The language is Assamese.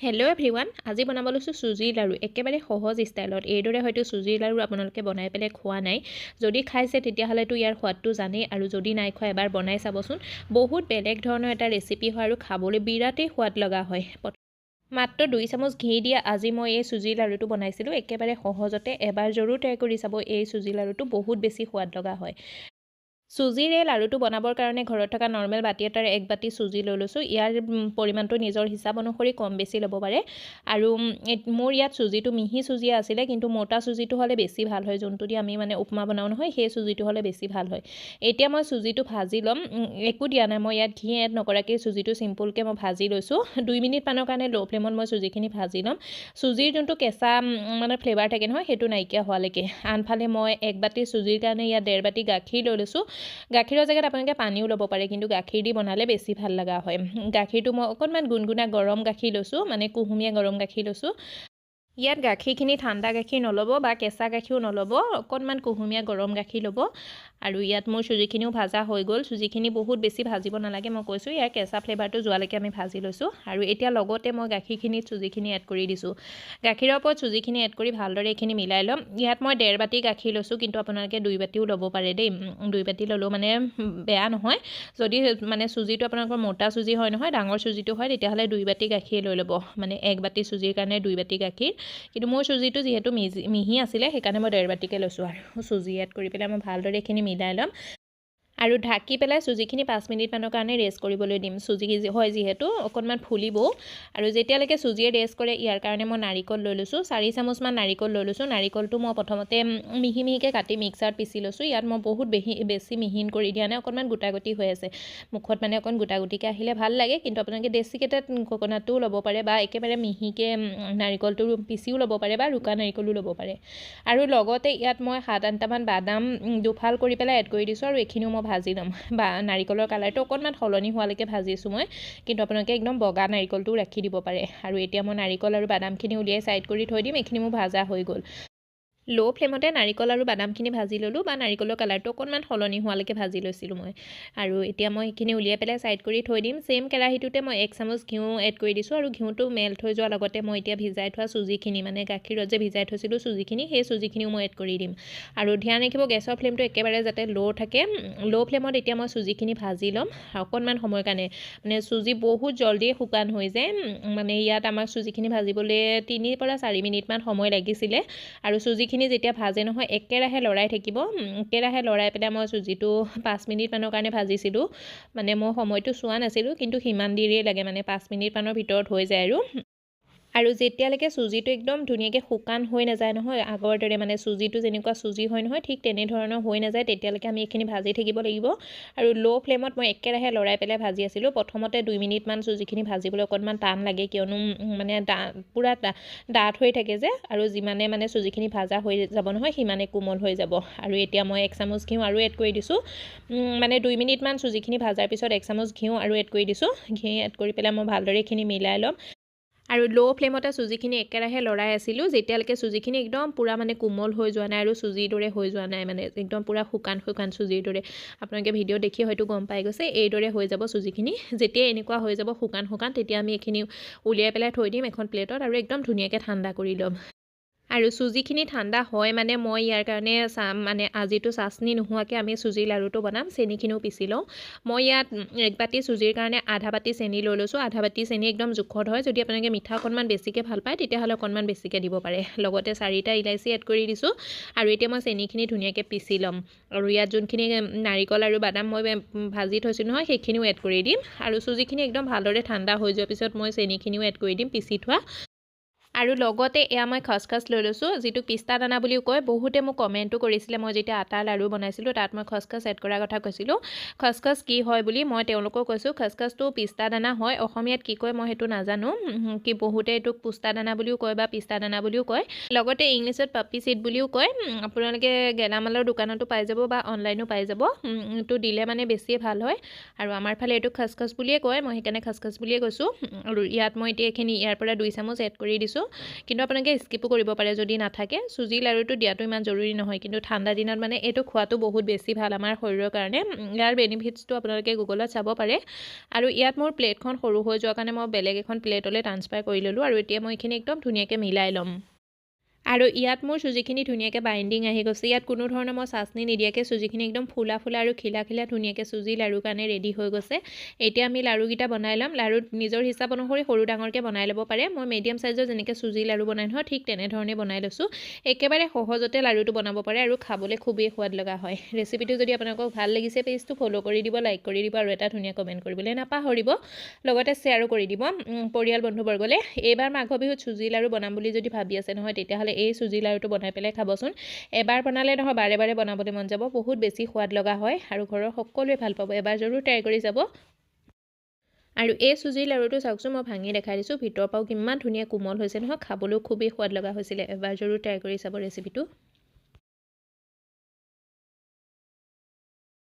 হেল্ল' এভৰিৱান, আজি বনাব লৈছোঁ চুজিৰ লাড়ু। একেবাৰে সহজ ষ্টাইলত। এইদৰে হয়তো চুজিৰ লাড়ু আপোনালোকে বনাই পেলাই খোৱা নাই। যদি খাইছে তেতিয়াহ'লেতো ইয়াৰ সোৱাদটো জানেই, আৰু যদি নাই খোৱা এবাৰ বনাই চাবচোন। বহুত বেলেগ ধৰণৰ এটা ৰেচিপি হয় আৰু খাবলৈ বিৰাটেই সোৱাদ লগা হয়। মাত্ৰ 2 চামুচ ঘি দিয়ে আজি মই এই চুজিৰ লাড়ুটো বনাইছিলোঁ। একেবাৰে সহজতে এবাৰ জৰুৰ ট্ৰাই কৰি চাব। এই চুজিৰ লাড়ুটো বহুত বেছি সোৱাদ লগা হয়। চুজিৰে লাড়ুটো বনাবৰ কাৰণে ঘৰত থকা নৰ্মেল বাতি এটাৰ 1 বাতি চুজি লৈ লৈছোঁ। ইয়াৰ পৰিমাণটো নিজৰ হিচাপ অনুসৰি কম বেছি ল'ব পাৰে। আৰু মোৰ ইয়াত চুজিটো মিহি চুজি আছিলে, কিন্তু মোটা চুজিটো হ'লে বেছি ভাল হয়। যোনটো দি আমি মানে উপমা বনাওঁ নহয়, সেই চুজিটো হ'লে বেছি ভাল হয়। এতিয়া মই চুজিটো ভাজি ল'ম। একো দিয়া নাই, মই ইয়াত ঘি এড নকৰাকৈ চুজিটো চিম্পুলকৈ মই ভাজি লৈছোঁ। 2 মিনিটমানৰ কাৰণে ল' ফ্লেমত মই চুজিখিনি ভাজি ল'ম। চুজিৰ যোনটো কেঁচা মানে ফ্লেভাৰ থাকে নহয়, সেইটো নাইকিয়া হোৱালৈকে। আনফালে মই 1 বাতি চুজিৰ কাৰণে ইয়াত 1.5 বাতি গাখীৰ লৈ লৈছোঁ। গাখীৰৰ জেগাত আপোনালোকে পানীও ল'ব পাৰে, কিন্তু গাখীৰ দি বনালে বেছি ভাল লগা হয়। গাখীৰটো মই অকণমান গুণগুণা গৰম গাখীৰ লৈছোঁ, মানে কুহুমীয়া গৰম গাখীৰ লৈছোঁ। ইয়াত গাখীৰখিনি ঠাণ্ডা গাখীৰ নল'ব বা কেঁচা গাখীৰো নল'ব, অকণমান কুহুমীয়া গৰম গাখীৰ ল'ব। আৰু ইয়াত মোৰ চুজিখিনিও ভাজা হৈ গ'ল। চুজিখিনি বহুত বেছি ভাজিব নালাগে, মই কৈছোঁ। ইয়াৰ কেঁচা ফ্লেভাৰটো যোৱালৈকে আমি ভাজি লৈছোঁ। আৰু এতিয়া লগতে মই গাখীৰখিনিত চুজিখিনি এড কৰি দিছোঁ। গাখীৰৰ ওপৰত চুজিখিনি এড কৰি ভালদৰে এইখিনি মিলাই ল'ম। ইয়াত মই 1.5 বাতি গাখীৰ লৈছোঁ, কিন্তু আপোনালোকে 2 বাতিও ল'ব পাৰে দেই। 2 বাতি ল'লেও মানে বেয়া নহয়। যদি মানে চুজিটো আপোনালোকৰ মোটা চুজি হয় নহয়, ডাঙৰ চুজিটো হয়, তেতিয়াহ'লে 2 বাতি গাখীৰ লৈ ল'ব। মানে 1 বাতি চুজিৰ কাৰণে 2 বাতি গাখীৰ। কিন্তু মোৰ চুজিটো যিহেতু মিহি আছিলে, সেইকাৰণে মই 1.5 বাতিকৈ লৈছোঁ। আৰু চুজি এড কৰি পেলাই মই ভালদৰে এইখিনি মিলাই ল'ম। আৰু ঢাকি পেলাই চুজিখিনি 5 মিনিটমানৰ কাৰণে ৰেষ্ট কৰিবলৈ দিম। চুজি হয় যিহেতু অকণমান ফুলিব। আৰু যেতিয়ালৈকে চুজিয়ে ৰেষ্ট কৰে, ইয়াৰ কাৰণে মই নাৰিকল লৈ লৈছোঁ। 4 চামুচমান নাৰিকল লৈ লৈছোঁ। নাৰিকলটো মই প্ৰথমতে মিহি মিহিকৈ কাটি মিক্সাৰত পিচি লৈছোঁ। ইয়াত মই বহুত বেছি মিহিন কৰি দিয়া নাই, অকণমান গোটা গুটি হৈ আছে। মুখত মানে অকণ গোটা গুটিকৈ আহিলে ভাল লাগে, কিন্তু আপোনালোকে ডেচিকেটেড কোকোনাটটোও ল'ব পাৰে, বা একেবাৰে মিহিকৈ নাৰিকলটো পিচিও ল'ব পাৰে, বা ৰুকা নাৰিকলো ল'ব পাৰে। আৰু লগতে ইয়াত মই 7-8টামান বাদাম দুফাল কৰি পেলাই এড কৰি দিছোঁ, আৰু এইখিনিও মই ভাজি ল'ম। বা নাৰিকলৰ কালাৰটো অকণমান সলনি হোৱালৈকে ভাজিছোঁ মই, কিন্তু আপোনালোকে একদম বগা নাৰিকলটো ৰাখি দিব পাৰে। আৰু এতিয়া মই নাৰিকল আৰু বাদামখিনি উলিয়াই ছাইড কৰি থৈ দিম। এইখিনি মোৰ ভাজা হৈ গ'ল। ল' ফ্লেমতে নাৰিকল আৰু বাদামখিনি ভাজি ল'লোঁ, বা নাৰিকলৰ কালাৰটো অকণমান সলনি হোৱালৈকে ভাজি লৈছিলোঁ মই। আৰু এতিয়া মই সেইখিনি উলিয়াই পেলাই ছাইড কৰি থৈ দিম। ছেইম কেৰাহীটোতে মই 1 চামুচ ঘিউ এড কৰি দিছোঁ, আৰু ঘিউটো মেল্ট হৈ যোৱাৰ লগতে মই এতিয়া ভিজাই থোৱা চুজিখিনি, মানে গাখীৰত যে ভিজাই থৈছিলোঁ চুজিখিনি, সেই চুজিখিনিও মই এড কৰি দিম। আৰু ধ্যান ৰাখিব গেছৰ ফ্লেমটো একেবাৰে যাতে ল' থাকে। ল' ফ্লেমত এতিয়া মই চুজিখিনি ভাজি ল'ম অকণমান সময়ৰ কাৰণে। মানে চুজি বহুত জলদিয়ে শুকান হৈ যায়। মানে ইয়াত আমাক চুজিখিনি ভাজিবলৈ 3 পৰা 4 মিনিটমান সময় লাগিছিলে। আৰু চুজিখিনি যেতিয়া ভাজে নহয়, একেৰাহে লৰাই থাকিব। একেৰাহে লৰাই পেলাই মই চুজিটো 5 মিনিটমানৰ কাৰণে ভাজিছিলোঁ। মানে মই সময়টো চোৱা নাছিলোঁ, কিন্তু সিমান দেৰিয়ে লাগে, মানে 5 মিনিটমানৰ ভিতৰত হৈ যায়। আৰু যেতিয়ালৈকে চুজিটো একদম ধুনীয়াকৈ শুকান হৈ নাযায় নহয়, আগৰ দৰে মানে চুজিটো যেনেকুৱা চুজি হয় নহয়, ঠিক তেনেধৰণৰ হৈ নাযায়, তেতিয়ালৈকে আমি এইখিনি ভাজি থাকিব লাগিব। আৰু ল' ফ্লেমত মই একেৰাহে লৰাই পেলাই ভাজি আছিলোঁ। প্ৰথমতে 2 মিনিটমান চুজিখিনি ভাজিবলৈ অকণমান টান লাগে, কিয়নো মানে পূৰা ডাঠ হৈ থাকে যে, আৰু যিমানে মানে চুজিখিনি ভাজা হৈ যাব নহয়, সিমানে কোমল হৈ যাব। আৰু এতিয়া মই 1 চামুচ ঘিউ আৰু এড কৰি দিছোঁ। মানে 2 মিনিটমান চুজিখিনি ভাজাৰ পিছত 1 চামুচ ঘিউ আৰু এড কৰি দিছোঁ। ঘি এড কৰি পেলাই মই ভালদৰে এইখিনি মিলাই ল'ম। আৰু ল' ফ্লেমতে চুজিখিনি একেৰাহে লৰাই আছিলোঁ, যেতিয়ালৈকে চুজিখিনি একদম পূৰা মানে কোমল হৈ যোৱা নাই, আৰু চুজিৰ দৰে হৈ যোৱা নাই, মানে একদম পূৰা শুকান চুজিৰ দৰে। আপোনালোকে ভিডিঅ' দেখি হয়তো গম পাই গৈছে, এইদৰে হৈ যাব চুজিখিনি। যেতিয়া এনেকুৱা হৈ যাব শুকান, তেতিয়া আমি এইখিনি উলিয়াই পেলাই থৈ দিম এখন প্লেটত, আৰু একদম ধুনীয়াকৈ ঠাণ্ডা কৰি ল'ম। আৰু চুজিখিনি ঠাণ্ডা হয় মানে মই ইয়াৰ কাৰণে মানে আজিতো চাচনি নোহোৱাকৈ আমি চুজিৰ লাড়ুটো বনাম। চেনিখিনিও পিচি লওঁ। মই ইয়াত 1 বাতি চুজিৰ কাৰণে আধা বাতি চেনি লৈ লৈছোঁ। আধা বাতি চেনি একদম জোখত হয়। যদি আপোনালোকে মিঠা অকণমান বেছিকৈ ভাল পায়, তেতিয়াহ'লে অকণমান বেছিকৈ দিব পাৰে। লগতে 4টা ইলাচি এড কৰি দিছোঁ। আৰু এতিয়া মই চেনিখিনি ধুনীয়াকৈ পিচি ল'ম। আৰু ইয়াত যোনখিনি নাৰিকল আৰু বাদাম মই ভাজি থৈছোঁ নহয়, সেইখিনিও এড কৰি দিম। আৰু চুজিখিনি একদম ভালদৰে ঠাণ্ডা হৈ যোৱাৰ পিছত মই চেনিখিনিও এড কৰি দিম পিচি থোৱা। আৰু লগতে এয়া মই খচখচ লৈ লৈছোঁ, যিটো পিস্তা দানা বুলিও কয়। বহুতে মোক কমেণ্টো কৰিছিলে, মই যেতিয়া আটাৰ লাড়ু বনাইছিলোঁ তাত মই খচখচ এড কৰাৰ কথা কৈছিলোঁ। খচখচ কি হয় বুলি মই তেওঁলোকক কৈছোঁ। খচখচটো পিস্তা দানা হয়। অসমীয়াত কি কয় মই সেইটো নাজানো। কি বহুতে এইটোক পুস্তা দানা বুলিও কয়, বা পিস্তা দানা বুলিও কয়। লগতে ইংলিছত পপি চিড বুলিও কয়। আপোনালোকে গেলামালৰ দোকানতো পাই যাব, বা অনলাইনো পাই যাব। এইটো দিলে মানে বেছিয়ে ভাল হয়। আৰু আমাৰ ফালে এইটো খচখচ বুলিয়ে কয়, মই সেইকাৰণে খচখচ বুলিয়ে কৈছোঁ। আৰু ইয়াত মই এতিয়া এইখিনি ইয়াৰ পৰা 2 চামুচ এড কৰি দিছোঁ। কিন্তু আপোনালোকে স্কিপো কৰিব পাৰে যদি নাথাকে চুজি লাড়ুটো দিয়াটো ইমান জৰুৰী নহয় কিন্তু ঠাণ্ডা দিনত মানে এইটো খোৱাটো বহুত বেছি ভাল আমাৰ শৰীৰৰ কাৰণে ইয়াৰ বেনিফিটছটো আপোনালোকে গুগলত চাব পাৰে আৰু ইয়াত মোৰ প্লেটখন সৰু হৈ যোৱাৰ কাৰণে মই বেলেগ এখন প্লেটলৈ ট্ৰান্সফাৰ কৰি ল'লোঁ আৰু এতিয়া মই এইখিনি একদম ধুনীয়াকৈ মিলাই ল'ম আৰু ইয়াত মোৰ চুজিখিনি ধুনীয়াকৈ বাইণ্ডিং আহি গৈছে ইয়াত কোনো ধৰণৰ মই চাচনি নিদিয়াকৈ চুজিখিনি একদম ফুলা ফুলা আৰু খিলা খিলা ধুনীয়াকৈ চুজি লাড়ুৰ কাৰণে ৰেডি হৈ গৈছে এতিয়া আমি লাড়ুকেইটা বনাই ল'ম লাড়ু নিজৰ হিচাপ অনুসৰি সৰু ডাঙৰকৈ বনাই ল'ব পাৰে মই মিডিয়াম চাইজৰ যেনেকৈ চুজি লাড়ু বনাই নহয় ঠিক তেনেধৰণে বনাই লৈছোঁ একেবাৰে সহজতে লাড়ুটো বনাব পাৰে আৰু খাবলৈ খুবেই সোৱাদ লগা হয় ৰেচিপিটো যদি আপোনালোকক ভাল লাগিছে পেজটো ফ'ল' কৰি দিব লাইক কৰি দিব আৰু এটা ধুনীয়া কমেণ্ট কৰিবলৈ নাপাহৰিব লগতে শ্বেয়াৰো কৰি দিব পৰিয়াল বন্ধুবৰ্গলৈ এইবাৰ মাঘ বিহুত চুজি লাড়ু বনাম বুলি যদি ভাবি আছে নহয় তেতিয়াহ'লে এই চুজি লাড়ুটো বনাই পেলাই খাবচোন এবাৰ বনালে নহয় বাৰে বাৰে বনাবলৈ মন যাব বহুত বেছি সোৱাদ লগা হয় আৰু ঘৰৰ সকলোৱে ভাল পাব এবাৰ জৰুৰ ট্ৰাই কৰি যাব আৰু এই চুজি লাড়ুটো চাওকচোন মই ভাঙি দেখাই দিছোঁ ভিতৰৰ পৰাও কিমান ধুনীয়া কোমল হৈছে নহয় খাবলৈও খুবেই সোৱাদ লগা হৈছিলে এবাৰ জৰুৰ ট্ৰাই কৰি চাব ৰেচিপিটো